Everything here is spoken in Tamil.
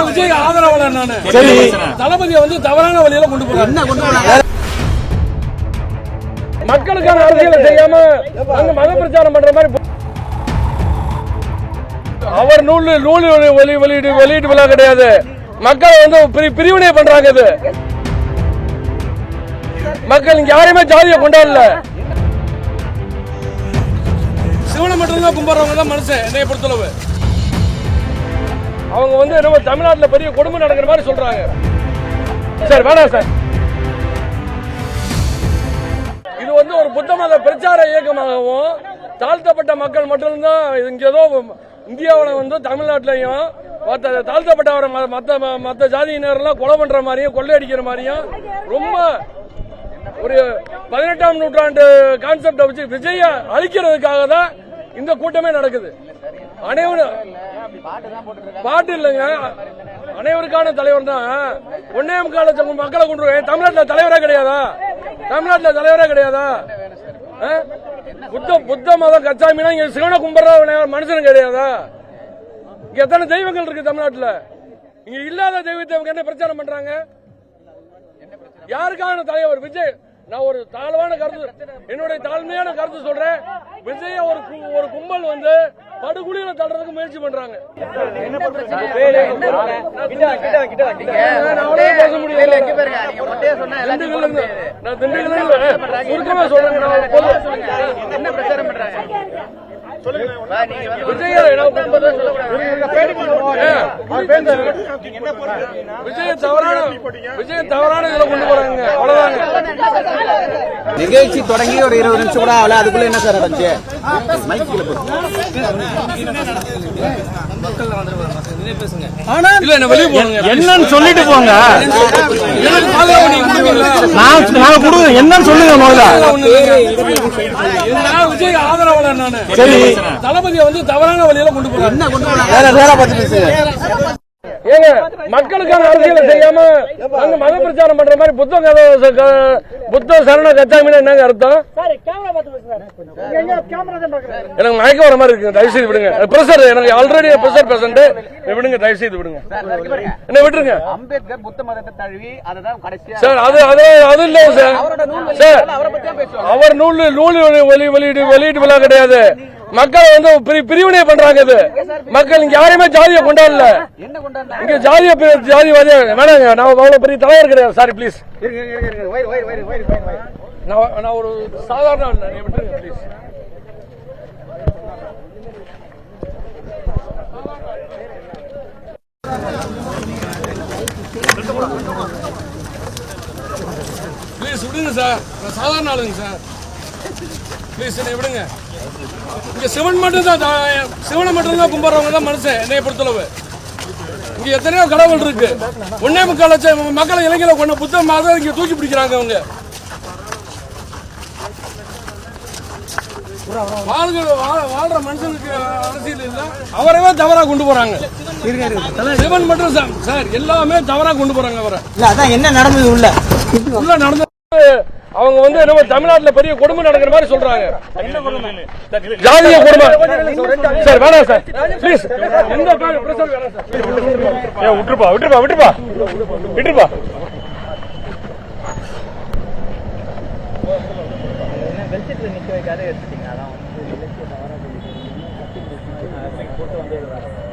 விஜய் ஆதரவாளர் நானு. தளபதியை வந்து தவறான வழியில கொண்டு போறாங்க. மக்களுக்கான அரசியலை செய்யாம அங்க மத பிரச்சாரம் பண்ற மாதிரி அவர் நூல் வெளியீட்டு விழா கிடையாது. மக்கள் வந்து பிரிவினை பண்றாங்க. இது மக்கள் இங்க யாரையுமே ஜாதியை கொண்டாடல. சிவனை மட்டும்தான் கும்பிடுறவங்க தான் மனுஷன். என்னைய பொறுத்தளவு அவங்க வந்து நம்ம தமிழ்நாட்டில் பெரிய கொடுமை நடக்கிற மாதிரி சொல்றாங்க. சார் வேணாம் சார், இது வந்து ஒரு புத்த மத பிரச்சார இயக்கமாகவும் தாழ்த்தப்பட்ட மக்கள் மட்டும்தான் இங்க ஏதோ இந்தியாவில் வந்து தமிழ்நாட்டிலையும் தாழ்த்தப்பட்டவரை மற்ற ஜாதியினர்லாம் கொலை பண்ற மாதிரியும் கொள்ளையடிக்கிற மாதிரியும் ரொம்ப ஒரு 18ஆம் நூற்றாண்டு கான்செப்டை வச்சு விஜய அழிக்கிறதுக்காக தான் இந்த கூட்டமே நடக்குது. அனைவரும் பாட்டு இல்லைங்க, அனைவருக்கான தலைவர் தான். 1.25 லட்சம் மக்களை கொண்டு தமிழ்நாட்டில் தலைவரே கிடையாதா? தமிழ்நாட்டில் தலைவரே கிடையாதா? புத்த மதம் கச்சாமினா இங்க சிவனை கும்பிடுற மனுஷன் கிடையாதா? இங்க எத்தனை தெய்வங்கள் இருக்கு தமிழ்நாட்டில்? இங்க இல்லாத தெய்வத்தை என்ன பிரச்சாரம் பண்றாங்க? யாருக்கான தலைவர் விஜய்? நான் ஒரு தாழ்வான கருத்து, என்னுடைய தாழ்மையான கருத்து சொல்றேன். விஜய ஒரு கும்பல் வந்து படுகுழியில தள்ளுறதுக்கு முயற்சி பண்றாங்க. பேச முடியல. நான் திண்டுக்கல் சுருக்கமா சொல்றேன். என்ன பிரச்சாரம் பண்றாங்க? விஜய் தவறான இதில் கொண்டு போறாங்க. அவ்வளவுதாங்க. நிகழ்ச்சி தொடங்கி ஒரு 20 நிமிஷம் கூட ஆகல, அதுக்குள்ள என்ன சார் நடந்துச்சு? என்னன்னு சொல்லிட்டு போங்க. என்னன்னு சொல்லுங்க. விஜய் ஆதரவாளர் நானு. தளபதியை வந்து தவறான வழியில கொண்டு போறாங்க. ஏங்க மக்களுக்கான அரசியலை செய்யாம அங்க மத பிரச்சாரம் பண்ற மாதிரி புத்த சரண கச்சாமினா என்னங்க அர்த்தம்? எனக்கு மயக்க வர மாதிரி இருக்கு. தயவு செய்து விடுங்க. பிரஷர், எனக்கு ஆல்ரெடி பிரஷர் பேஷண்ட். விடுங்க, தயவு செய்து விடுங்க. என்ன விட்டுருங்க. அம்பேத்கர் புத்த மதத்தை தழுவி அததான் கடைசியா சார் அது இல்ல சார். அவர் நூல் வெளியீட்டு விழா கிடையாது. மக்கள் வந்து பிரிவினை பண்றாங்க. இது மக்கள் இங்க யாரையுமே ஜாதியை கொண்டாடல. இங்க ஜாதிவாதியா வேணாங்க. நான் அவ்வளவு பெரிய தலைவர் கிடையாது. Sorry please. நான் ஒரு சாதாரண ப்ளீஸ். ப்ளீஸ் விடுங்க சார். நான் சாதாரண ஆளுங்க சார். ப்ளீஸ் என்னை விடுங்க. இங்க சிவனை மட்டும்தான் கும்பிடுறவங்க தான் மனுஷன். என்னைய பொறுத்தளவு இங்க எத்தனையோ கடவுள் இருக்கு. 1.25 லட்சம் மக்களை இளைஞரை கொண்ட புத்த மதம் இங்க தூக்கி பிடிக்கிறாங்க. அவங்க வாழ்ற மனுஷனுக்கு அரசியல் இல்ல. அவரவே தவறா கொண்டு போறாங்க. சிவன் மட்டும் சார் எல்லாமே தவறா கொண்டு போறாங்க. அவரை அதான் என்ன நடந்தது உள்ள நடந்தது. அவங்க வந்து நம்ம தமிழ்நாட்டில் பெரிய கொடுமை நடக்கிற மாதிரி சொல்றாங்க. ஜாதிய கொடுமை. சார் வேணாம் சார் ப்ளீஸ். எந்த பிரஷர் வேணாம் சார். விட்டுருப்பா. நிக்க வைக்காத எடுத்துட்டீங்க. அதான் வந்து